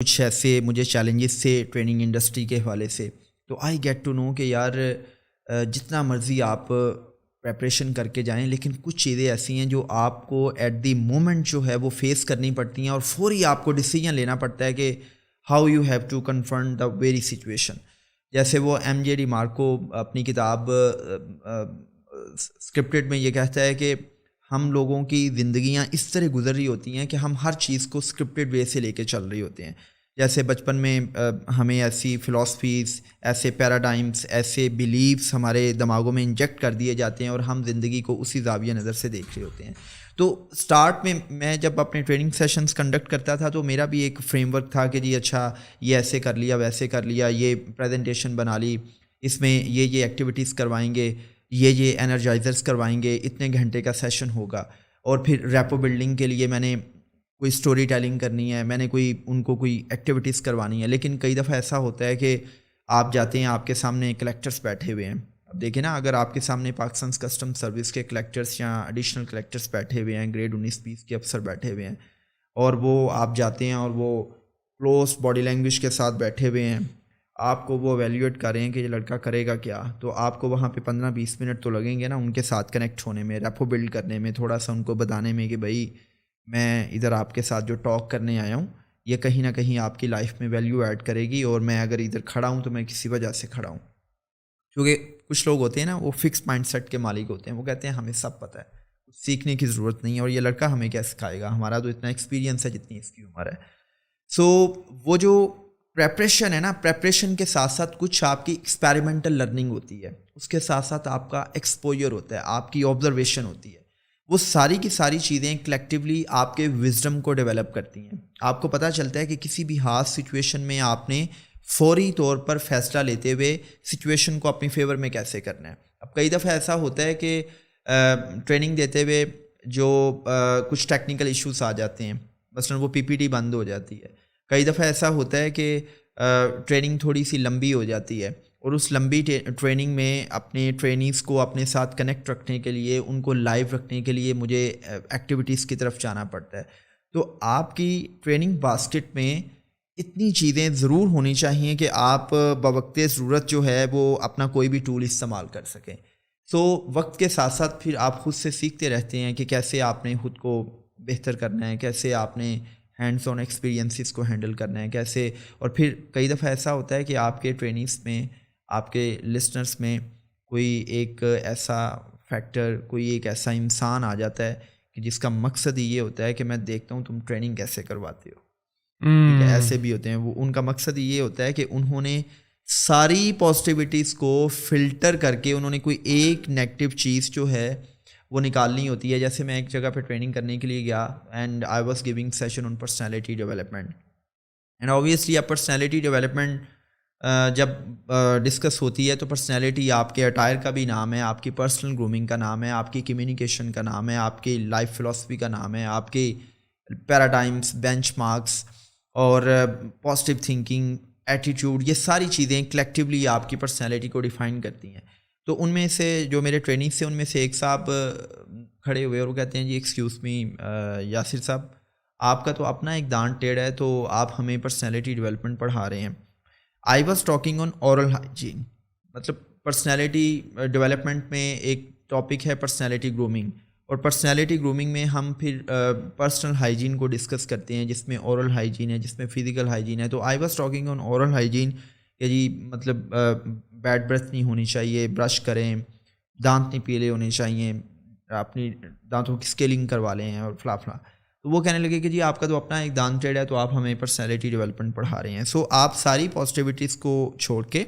کچھ ایسے مجھے چیلنجز تھے ٹریننگ انڈسٹری کے حوالے سے، تو آئی گیٹ ٹو نو کہ یار جتنا مرضی آپ پریپریشن کر کے جائیں، لیکن کچھ چیزیں ایسی ہیں جو آپ کو ایٹ دی مومنٹ جو ہے وہ فیس کرنی پڑتی ہیں، اور فوری آپ کو ڈیسیجن لینا پڑتا ہے کہ how you have to confront the very situation. جیسے وہ ایم جے ڈی مارکو اپنی کتاب اسکرپٹڈ میں یہ کہتا ہے کہ ہم لوگوں کی زندگیاں اس طرح گزر رہی ہوتی ہیں کہ ہم ہر چیز کو اسکرپٹڈ وے سے لے کے چل رہے ہوتے ہیں. جیسے بچپن میں ہمیں ایسی فلاسفیز، ایسے پیراڈائمس، ایسے بیلیفس ہمارے دماغوں میں انجیکٹ کر دیے جاتے ہیں اور ہم زندگی کو اسی زاویہ نظر سے دیکھ رہے ہوتے ہیں. تو سٹارٹ میں جب اپنے ٹریننگ سیشنز کنڈکٹ کرتا تھا تو میرا بھی ایک فریم ورک تھا کہ جی اچھا یہ ایسے کر لیا، ویسے کر لیا، یہ پریزنٹیشن بنا لی، اس میں یہ ایکٹیویٹیز کروائیں گے، یہ انرجائزرز کروائیں گے، اتنے گھنٹے کا سیشن ہوگا. اور پھر ریپو بلڈنگ کے لیے میں نے کوئی سٹوری ٹیلنگ کرنی ہے، میں نے ان کو کوئی ایکٹیویٹیز کروانی ہے. لیکن کئی دفعہ ایسا ہوتا ہے کہ آپ جاتے ہیں، آپ کے سامنے کلیکٹرز بیٹھے ہوئے ہیں. اب دیکھیں نا، اگر آپ کے سامنے پاکستان کسٹم سروس کے کلیکٹرز یا ایڈیشنل کلیکٹرز بیٹھے ہوئے ہیں، گریڈ 19-20 کے افسر بیٹھے ہوئے ہیں، اور وہ آپ جاتے ہیں اور وہ کلوز باڈی لینگویج کے ساتھ بیٹھے ہوئے ہیں، آپ کو وہ ایویلیویٹ کر رہے ہیں کہ یہ لڑکا کرے گا کیا، تو آپ کو وہاں پہ 15-20 منٹ تو لگیں گے نا ان کے ساتھ کنیکٹ ہونے میں، ریپو بلڈ کرنے میں، تھوڑا سا ان کو بتانے میں کہ بھائی میں ادھر آپ کے ساتھ جو ٹاک کرنے آیا ہوں یہ کہیں نہ کہیں آپ کی لائف میں ویلیو ایڈ کرے گی، اور میں اگر ادھر کھڑا ہوں تو میں کسی وجہ سے کھڑا ہوں. کیونکہ کچھ لوگ ہوتے ہیں نا، وہ فکس مائنڈ سیٹ کے مالک ہوتے ہیں، وہ کہتے ہیں ہمیں سب پتہ ہے، سیکھنے کی ضرورت نہیں ہے، اور یہ لڑکا ہمیں کیا سکھائے گا، ہمارا تو اتنا ایکسپیرینس ہے جتنی اس کی عمر ہے. سو وہ جو پریپریشن ہے نا، پریپریشن کے ساتھ ساتھ کچھ آپ کی ایکسپیریمنٹل لرننگ ہوتی ہے، اس کے ساتھ ساتھ آپ کا ایکسپوجر ہوتا ہے، آپ کی آبزرویشن ہوتی ہے. وہ ساری کی ساری چیزیں کلیکٹیولی آپ کے وزڈم کو ڈیولپ کرتی ہیں. آپ کو پتہ چلتا ہے کہ کسی بھی خاص سچویشن میں آپ نے فوری طور پر فیصلہ لیتے ہوئے سچویشن کو اپنی فیور میں کیسے کرنا ہے. اب کئی دفعہ ایسا ہوتا ہے کہ ٹریننگ دیتے ہوئے جو کچھ ٹیکنیکل ایشوز آ جاتے ہیں، مثلا وہ پی پی ٹی بند ہو جاتی ہے. کئی دفعہ ایسا ہوتا ہے کہ ٹریننگ تھوڑی سی لمبی ہو جاتی ہے، اور اس لمبی ٹریننگ میں اپنے ٹرینیز کو اپنے ساتھ کنیکٹ رکھنے کے لیے، ان کو لائیو رکھنے کے لیے مجھے ایکٹیویٹیز کی طرف جانا پڑتا ہے. تو آپ کی ٹریننگ باسکٹ میں اتنی چیزیں ضرور ہونی چاہیے کہ آپ بوقت ضرورت جو ہے وہ اپنا کوئی بھی ٹول استعمال کر سکیں. سو وقت کے ساتھ ساتھ پھر آپ خود سے سیکھتے رہتے ہیں کہ کیسے آپ نے خود کو بہتر کرنا ہے، کیسے آپ نے ہینڈز آن ایکسپیرینسز کو ہینڈل کرنا ہے، کیسے. اور پھر کئی دفعہ ایسا ہوتا ہے کہ آپ کے ٹرینیز میں، آپ کے لسنرز میں کوئی ایک ایسا فیکٹر، کوئی ایک ایسا انسان آ جاتا ہے کہ جس کا مقصد یہ ہوتا ہے کہ میں دیکھتا ہوں تم ٹریننگ کیسے کرواتے ہو. ٹھیک ہے، ایسے بھی ہوتے ہیں. وہ ان کا مقصد یہ ہوتا ہے کہ انہوں نے ساری پازیٹیوٹیز کو فلٹر کر کے انہوں نے کوئی ایک نیگیٹو چیز جو ہے وہ نکالنی ہوتی ہے. جیسے میں ایک جگہ پہ ٹریننگ کرنے کے لیے گیا، and I was giving session on personality development. And obviously اب پرسنالٹی ڈیولپمنٹ جب ڈسکس ہوتی ہے تو پرسنالٹی آپ کے اٹائر کا بھی نام ہے، آپ کی پرسنل گرومنگ کا نام ہے، آپ کی کمیونیکیشن کا نام ہے، آپ کی لائف فلاسفی کا نام ہے، آپ کی پیراڈائمس، بینچ مارکس اور پازیٹیو تھنکنگ، ایٹیٹیوڈ، یہ ساری چیزیں کلیکٹیولی آپ کی پرسنالٹی کو ڈیفائن کرتی ہیں. تو ان میں سے جو میرے ٹریننگ سے ان میں سے ایک صاحب کھڑے ہوئے اور وہ کہتے ہیں جی ایکسکیوز می یاسر صاحب، آپ کا تو اپنا ایک دان ٹیڑھ ہے، تو آپ ہمیں پرسنالٹی ڈیولپمنٹ پڑھا رہے ہیں. I was talking on oral hygiene. مطلب پرسنالٹی ڈیولپمنٹ میں ایک ٹاپک ہے پرسنالٹی گرومنگ، اور پرسنالٹی گرومنگ میں ہم پھر پرسنل ہائیجین کو ڈسکس کرتے ہیں، جس میں اورل ہائیجین ہے، جس میں فزیکل ہائیجین ہے. تو I was talking on oral hygiene کہ جی مطلب بیڈ بریتھ نہیں ہونی چاہیے، برش کریں، دانت نہیں پیلے ہونے چاہیے، اپنی دانتوں کی اسکیلنگ کروا لیں اور فلاں فلاں. تو وہ کہنے لگے کہ جی آپ کا تو اپنا ایک دان ٹیڑھ ہے، تو آپ ہمیں پرسنالٹی ڈیولپمنٹ پڑھا رہے ہیں. سو آپ ساری پازیٹیوٹیز کو چھوڑ کے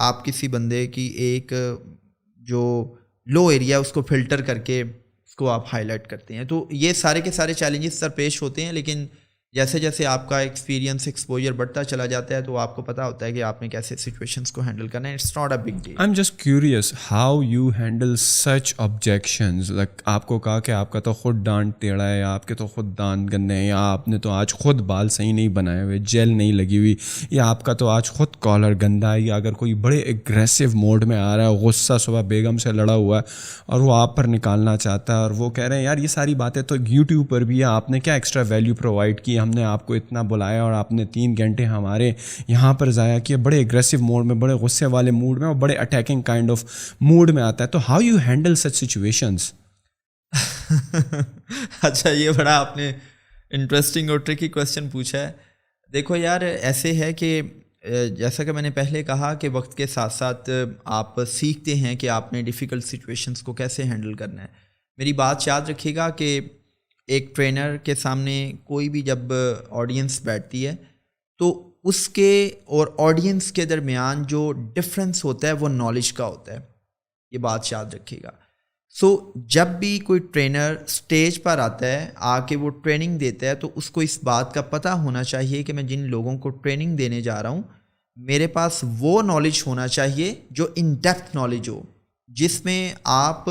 آپ کسی بندے کی ایک جو لو ایریا اس کو فلٹر کر کے اس کو آپ ہائی لائٹ کرتے ہیں. تو یہ سارے کے سارے چیلنجز درپیش ہوتے ہیں، لیکن جیسے جیسے آپ کا ایکسپیرینس، ایکسپوجر بڑھتا چلا جاتا ہے تو آپ کو پتہ ہوتا ہے کہ آپ نے کیسے سچویشنس کو ہینڈل کرنا ہے. It's not a big deal. I am just curious how you handle such objections. Like آپ کو کہا کہ آپ کا تو خود ڈانٹ ٹیڑھا ہے، آپ کے تو خود دانت گندے ہیں، یا آپ نے تو آج خود بال صحیح نہیں بنائے ہوئے، جیل نہیں لگی ہوئی، یا آپ کا تو آج خود کالر گندا ہے، یا اگر کوئی بڑے اگریسو موڈ میں آ رہا ہے، غصہ صبح بیگم سے لڑا ہوا ہے اور وہ آپ پر نکالنا چاہتا ہے، اور وہ کہہ رہے ہیں یار یہ ساری باتیں تو یوٹیوب پر بھی ہے، آپ نے کیا ایکسٹرا ویلیو پرووائڈ کی، ہم نے آپ کو اتنا بلایا اور آپ نے 3 گھنٹے ہمارے یہاں پر ضائع کیے, بڑے اگریسو موڈ میں, بڑے غصے والے موڈ میں اور بڑے اٹیکنگ کائنڈ آف موڈ میں آتا ہے. تو how you handle such situations? اچھا, یہ بڑا آپ نے انٹرسٹنگ اور ٹرکی کویسچن پوچھا ہے. دیکھو یار, ایسے ہے کہ جیسا کہ میں نے پہلے کہا کہ وقت کے ساتھ ساتھ آپ سیکھتے ہیں کہ آپ نے ڈیفیکلٹ سچویشنز کو کیسے ہینڈل کرنا ہے. میری بات یاد رکھیے گا کہ ایک ٹرینر کے سامنے کوئی بھی جب آڈینس بیٹھتی ہے تو اس کے اور آڈینس کے درمیان جو ڈفرینس ہوتا ہے وہ نالج کا ہوتا ہے. یہ بات یاد رکھیے گا. جب بھی کوئی ٹرینر اسٹیج پر آتا ہے, آ کے وہ ٹریننگ دیتا ہے, تو اس کو اس بات کا پتہ ہونا چاہیے کہ میں جن لوگوں کو ٹریننگ دینے جا رہا ہوں میرے پاس وہ نالج ہونا چاہیے جو ان ڈیپتھ نالج ہو, جس میں آپ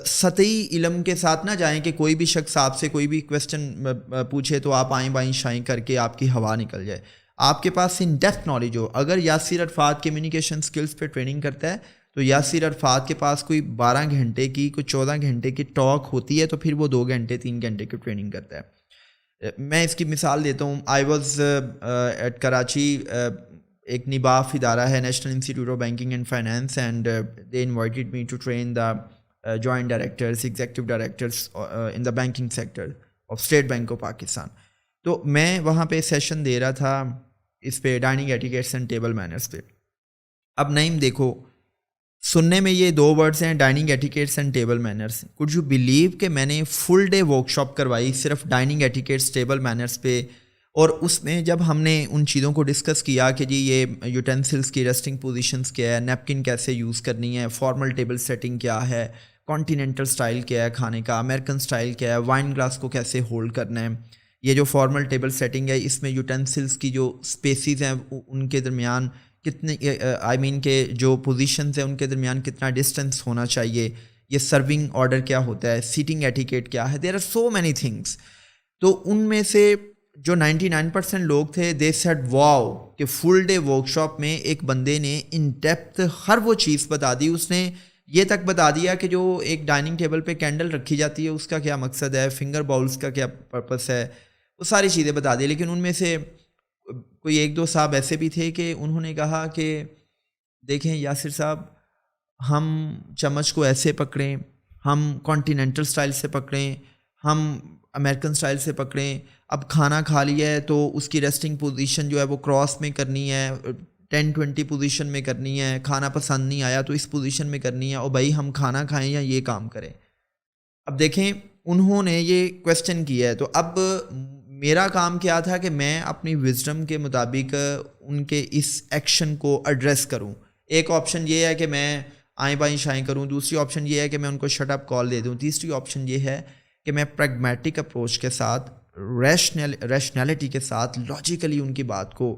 سطحی علم کے ساتھ نہ جائیں کہ کوئی بھی شخص آپ سے کوئی بھی کویسچن پوچھے تو آپ آئیں بائیں شائیں کر کے آپ کی ہوا نکل جائے. آپ کے پاس ان ڈیپتھ نالج ہو. اگر یاسر عرفات کمیونیکیشن سکلز پہ ٹریننگ کرتا ہے تو یاسر عرفات کے پاس کوئی 12 گھنٹے کی کوئی 14 گھنٹے کی ٹاک ہوتی ہے تو پھر وہ 2 گھنٹے 3 گھنٹے کی ٹریننگ کرتا ہے. میں اس کی مثال دیتا ہوں. I was at Karachi. ایک نباف ادارہ ہے, National Institute of Banking and Finance, and they invited me to train the joint directors, executive directors in the banking sector of State Bank of Pakistan. تو میں وہاں پہ سیشن دے رہا تھا اس پہ dining etiquettes and table manners پہ. اب نعیم دیکھو, سننے میں یہ 2 ورڈز ہیں, dining etiquettes and table manners. Could you believe کہ میں نے فل ڈے ورک شاپ کروائی صرف ڈائننگ ایٹیکیٹس ٹیبل مینرس پہ, اور اس میں جب ہم نے ان چیزوں کو ڈسکس کیا کہ جی یہ یوٹینسلس کی ریسٹنگ پوزیشنز کیا ہے, نیپکن کیسے یوز کرنی ہے, فارمل ٹیبل سیٹنگ کیا ہے, کانٹیننٹل سٹائل کیا ہے کھانے کا, امریکن سٹائل کیا ہے, وائن گلاس کو کیسے ہولڈ کرنا ہے, یہ جو فارمل ٹیبل سیٹنگ ہے اس میں یوٹینسلس کی جو اسپیسیز ہیں ان کے درمیان کتنے کہ جو پوزیشنز ہیں ان کے درمیان کتنا ڈسٹینس ہونا چاہیے, یہ سرونگ آرڈر کیا ہوتا ہے, سیٹنگ ایٹیکیٹ کیا ہے, there are so many things. تو ان میں سے جو 99% لوگ تھے دے سیڈ واو کہ فل ڈے ورک شاپ میں ایک بندے نے ان ڈیپتھ ہر وہ چیز بتا دی. اس نے یہ تک بتا دیا کہ جو ایک ڈائننگ ٹیبل پہ کینڈل رکھی جاتی ہے اس کا کیا مقصد ہے, فنگر باؤلز کا کیا پرپس ہے, وہ ساری چیزیں بتا دی. لیکن ان میں سے کوئی 1-2 صاحب ایسے بھی تھے کہ انہوں نے کہا کہ دیکھیں یاسر صاحب, ہم چمچ کو ایسے پکڑیں, ہم کانٹیننٹل سٹائل سے پکڑیں, ہم امریکن سٹائل سے پکڑیں, اب کھانا کھا لیا ہے تو اس کی ریسٹنگ پوزیشن جو ہے وہ کراس میں کرنی ہے, 10-20 پوزیشن میں کرنی ہے, کھانا پسند نہیں آیا تو اس پوزیشن میں کرنی ہے, اور بھائی ہم کھانا کھائیں یا یہ کام کریں. اب دیکھیں انہوں نے یہ کویسچن کیا ہے, تو اب میرا کام کیا تھا کہ میں اپنی وزڈم کے مطابق ان کے اس ایکشن کو ایڈریس کروں. ایک آپشن یہ ہے کہ میں آئیں بائیں شائیں کروں, دوسری آپشن یہ ہے کہ میں ان کو شٹ اپ کال دے دوں, تیسری آپشن یہ ہے کہ میں پریگمیٹک اپروچ کے ساتھ, ریشنلٹی کے ساتھ, لاجیکلی ان کی بات کو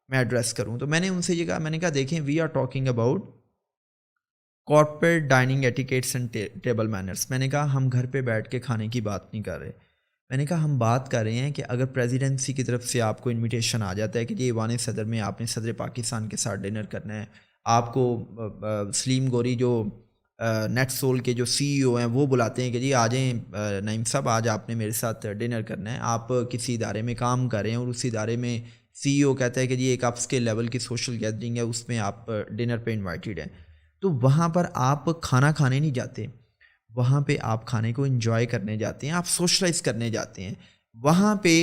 میں ایڈریس کروں. تو میں نے ان سے یہ کہا, میں نے کہا دیکھیں we are talking about corporate dining etiquettes and table manners. میں نے کہا ہم گھر پہ بیٹھ کے کھانے کی بات نہیں کر رہے. میں نے کہا ہم بات کر رہے ہیں کہ اگر پریزیڈنسی کی طرف سے آپ کو انویٹیشن آ جاتا ہے کہ یہ ایوان صدر میں آپ نے صدر پاکستان کے ساتھ ڈنر کرنا ہے, آپ کو سلیم گوری جو نیٹ سول کے جو CEO ہیں وہ بلاتے ہیں کہ جی آ جائیں نعیم صاحب, آج آپ نے میرے ساتھ ڈنر کرنا ہے. آپ کسی ادارے میں کام کر رہے ہیں اور اس ادارے میں CEO کہتا ہے کہ جی ایک اپ اسکیل لیول کی سوشل گیدرنگ ہے, اس میں آپ ڈنر پہ انوائٹیڈ ہیں. تو وہاں پر آپ کھانا کھانے نہیں جاتے, وہاں پہ آپ کھانے کو انجوائے کرنے جاتے ہیں, آپ سوشلائز کرنے جاتے ہیں. وہاں پہ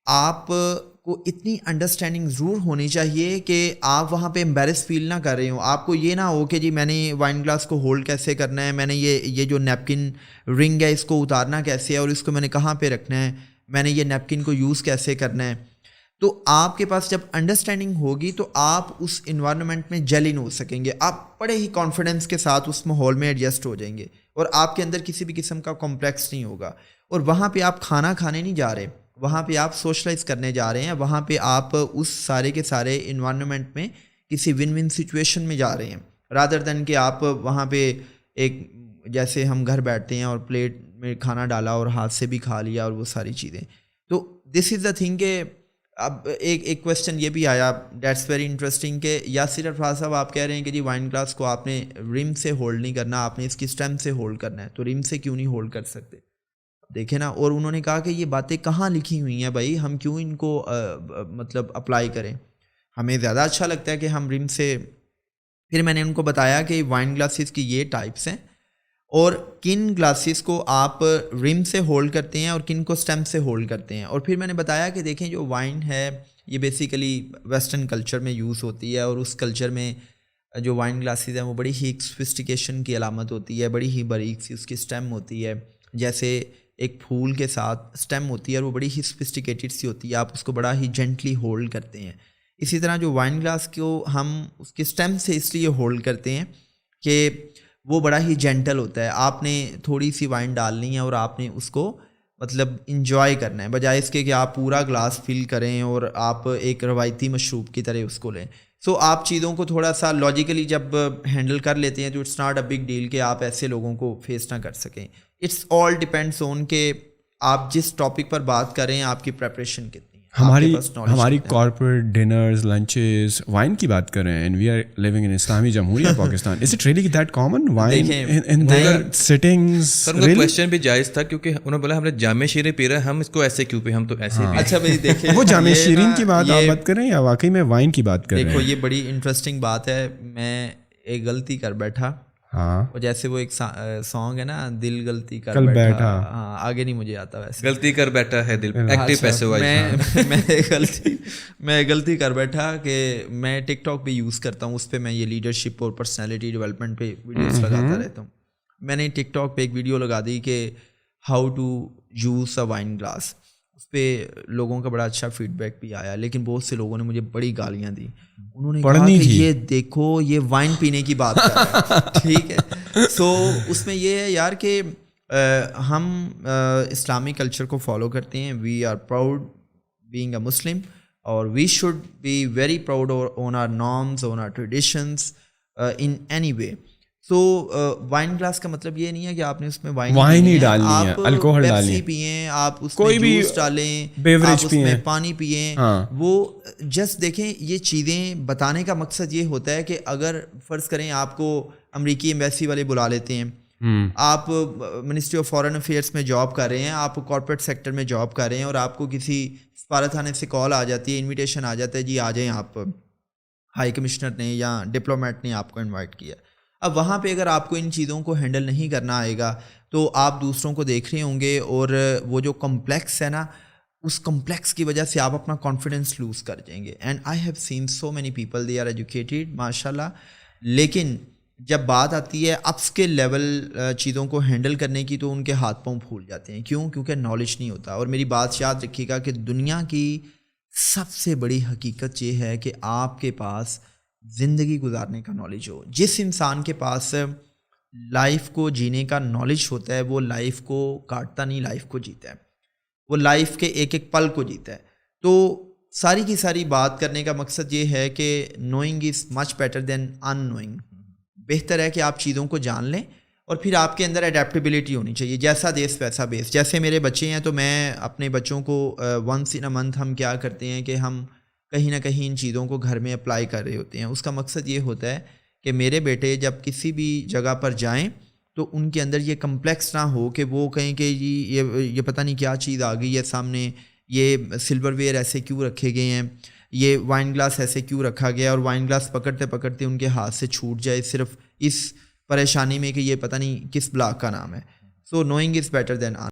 آپ کو اتنی انڈرسٹینڈنگ ضرور ہونی چاہیے کہ آپ وہاں پہ امبیرس فیل نہ کر رہے ہوں. آپ کو یہ نہ ہو کہ جی میں نے وائن گلاس کو ہولڈ کیسے کرنا ہے, میں نے یہ جو نیپکن رنگ ہے اس کو اتارنا کیسے ہے, اور اس کو میں نے کہاں پہ رکھنا ہے, میں نے یہ نیپکن کو یوز کیسے کرنا ہے. تو آپ کے پاس جب انڈرسٹینڈنگ ہوگی تو آپ اس انوائرمنٹ میں جیل ان ہو سکیں گے, آپ بڑے ہی کانفیڈنس کے ساتھ اس ماحول میں ایڈجسٹ ہو جائیں گے, اور آپ کے اندر کسی بھی قسم کا کمپلیکس نہیں ہوگا. اور وہاں پہ آپ کھانا کھانے نہیں جا رہے, وہاں پہ آپ سوشلائز کرنے جا رہے ہیں, وہاں پہ آپ اس سارے کے سارے انوائرمنٹ میں کسی ون ون سچویشن میں جا رہے ہیں, رادر دین کہ آپ وہاں پہ ایک جیسے ہم گھر بیٹھتے ہیں اور پلیٹ میں کھانا ڈالا اور ہاتھ سے بھی کھا لیا اور وہ ساری چیزیں. تو دس از دا تھنگ کہ اب ایک کویسچن یہ بھی آیا, دیٹس ویری انٹرسٹنگ, کہ یاسر عرفات صاحب آپ کہہ رہے ہیں کہ جی وائن گلاس کو آپ نے رم سے ہولڈ نہیں کرنا, آپ نے اس کی اسٹیم سے ہولڈ کرنا ہے, تو رم سے کیوں نہیں ہولڈ کر سکتے؟ دیکھیں نا. اور انہوں نے کہا کہ یہ باتیں کہاں لکھی ہوئی ہیں بھائی, ہم کیوں ان کو مطلب اپلائی کریں, ہمیں زیادہ اچھا لگتا ہے کہ ہم رم سے. پھر میں نے ان کو بتایا کہ وائن گلاسز کی یہ ٹائپس ہیں اور کن گلاسز کو آپ رم سے ہولڈ کرتے ہیں اور کن کو سٹیم سے ہولڈ کرتے ہیں. اور پھر میں نے بتایا کہ دیکھیں جو وائن ہے یہ بیسیکلی ویسٹرن کلچر میں یوز ہوتی ہے, اور اس کلچر میں جو وائن گلاسز ہیں وہ بڑی ہی ایک سفسٹیکیشن کی علامت ہوتی ہے, بڑی ہی باریک سی اس کی سٹیم ہوتی ہے, جیسے ایک پھول کے ساتھ سٹیم ہوتی ہے اور وہ بڑی ہی سفسٹیکیٹڈ سی ہوتی ہے, آپ اس کو بڑا ہی جینٹلی ہولڈ کرتے ہیں. اسی طرح جو وائن گلاس کو ہم اس کے سٹیم سے اس لیے ہولڈ کرتے ہیں کہ وہ بڑا ہی جینٹل ہوتا ہے. آپ نے تھوڑی سی وائن ڈالنی ہے اور آپ نے اس کو مطلب انجوائے کرنا ہے, بجائے اس کے کہ آپ پورا گلاس فل کریں اور آپ ایک روایتی مشروب کی طرح اس کو لیں. سو آپ چیزوں کو تھوڑا سا لاجیکلی جب ہینڈل کر لیتے ہیں تو it's not a big deal کہ آپ ایسے لوگوں کو فیس نہ کر سکیں. اٹس آل ڈپینڈس آن کہ آپ جس ٹاپک پر بات کر رہے ہیں آپ کی پریپریشن کتنی. ہماری کارپوریٹ ڈنرز لنچز وائن کی بات کر رہے ہیں, and we are living in اسلامی جمہوریہ Pakistan. Is it really that common wine in their settings? Sir ان کا کویسچن بھی جائز تھا کیونکہ انہوں نے بولا ہم نے جامع شیریں پی رہے ہیں, ہم اس کو ایسے کیوں پی, ہم تو ایسے پی. اچھا بھائی دیکھیں وہ جامع شیرین کی بات آپ بات کر رہے ہیں یا واقعی میں وائن کی بات کر رہے ہیں؟ دیکھو یہ بڑی انٹرسٹنگ بات ہے. میں ایک غلطی کر بیٹھا, ہاں جیسے وہ ایک سانگ ہے نا, دل غلطی کر بیٹھا. ہاں آگے نہیں مجھے آتا ویسے. غلطی کر بیٹھا ہے دل, ایکٹیو پیسے میں غلطی کر بیٹھا کہ میں ٹک ٹاک پہ یوز کرتا ہوں, اس پہ میں یہ لیڈرشپ اور پرسنالٹی ڈیولپمنٹ پہ ویڈیوز لگاتا رہتا ہوں. میں نے ٹک ٹاک پہ ایک ویڈیو لگا دی کہ how to use a wine glass. اس پہ لوگوں کا بڑا اچھا فیڈ بیک بھی آیا, لیکن بہت سے لوگوں نے مجھے بڑی گالیاں دی. انہوں نے کہا کہ یہ دیکھو یہ وائن پینے کی بات کر رہے ہیں, ٹھیک ہے. سو اس میں یہ ہے یار کہ ہم اسلامی کلچر کو فالو کرتے ہیں, we are proud being a Muslim, اور we should be very proud on our norms, on our traditions in any way. So wine glass کا مطلب یہ نہیں ہے کہ آپ نے اس میں وائن ہی ڈالنی ہے, الکوہل ڈالیں, پیئیں, آپ اس میں جوس ڈالیں, آپ اس میں پانی پئیں. وہ جسٹ دیکھیں یہ چیزیں بتانے کا مقصد یہ ہوتا ہے کہ اگر فرض کریں آپ کو امریکی ایمبیسی والے بلا لیتے ہیں, آپ منسٹری آف فارن افیئرس میں جاب کر رہے ہیں, آپ کارپوریٹ سیکٹر میں جاب کر رہے ہیں, اور آپ کو کسی سفارتخانے سے کال آ جاتی ہے, انویٹیشن آ جاتا ہے, جی آ جائیں آپ, ہائی کمشنر نے یا ڈپلومیٹ نے آپ کو انوائٹ کیا. اب وہاں پہ اگر آپ کو ان چیزوں کو ہینڈل نہیں کرنا آئے گا تو آپ دوسروں کو دیکھ رہے ہوں گے, اور وہ جو کمپلیکس ہے نا, اس کمپلیکس کی وجہ سے آپ اپنا کانفیڈنس لوز کر جائیں گے. And I have seen so many people, they are educated ماشاء اللہ, لیکن جب بات آتی ہے اپ اسکل لیول چیزوں کو ہینڈل کرنے کی تو ان کے ہاتھ پاؤں پھول جاتے ہیں. کیوں؟ کیونکہ نالج نہیں ہوتا. اور میری بات یاد رکھیے گا کہ دنیا کی سب سے بڑی حقیقت یہ ہے کہ آپ کے پاس زندگی گزارنے کا نالج ہو. جس انسان کے پاس لائف کو جینے کا نالج ہوتا ہے وہ لائف کو کاٹتا نہیں, لائف کو جیتا ہے, وہ لائف کے ایک ایک پل کو جیتا ہے. تو ساری کی ساری بات کرنے کا مقصد یہ ہے کہ knowing is much better than in knowing. بہتر ہے کہ آپ چیزوں کو جان لیں, اور پھر آپ کے اندر اڈیپٹیبلٹی ہونی چاہیے. جیسا دیس ویسا بیس. جیسے میرے بچے ہیں تو میں اپنے بچوں کو ونس ان اے منتھ ہم کیا کرتے ہیں کہ ہم کہیں نہ کہیں ان چیزوں کو گھر میں اپلائی کر رہے ہوتے ہیں. اس کا مقصد یہ ہوتا ہے کہ میرے بیٹے جب کسی بھی جگہ پر جائیں تو ان کے اندر یہ کمپلیکس نہ ہو کہ وہ کہیں کہ یہ پتہ نہیں کیا چیز آ گئی ہے سامنے, یہ سلور ویئر ایسے کیوں رکھے گئے ہیں, یہ وائن گلاس ایسے کیوں رکھا گیا, اور وائن گلاس پکڑتے پکڑتے ان کے ہاتھ سے چھوٹ جائے صرف اس پریشانی میں کہ یہ پتہ نہیں کس بلاک کا نام ہے. سو نوئنگ از بیٹر دین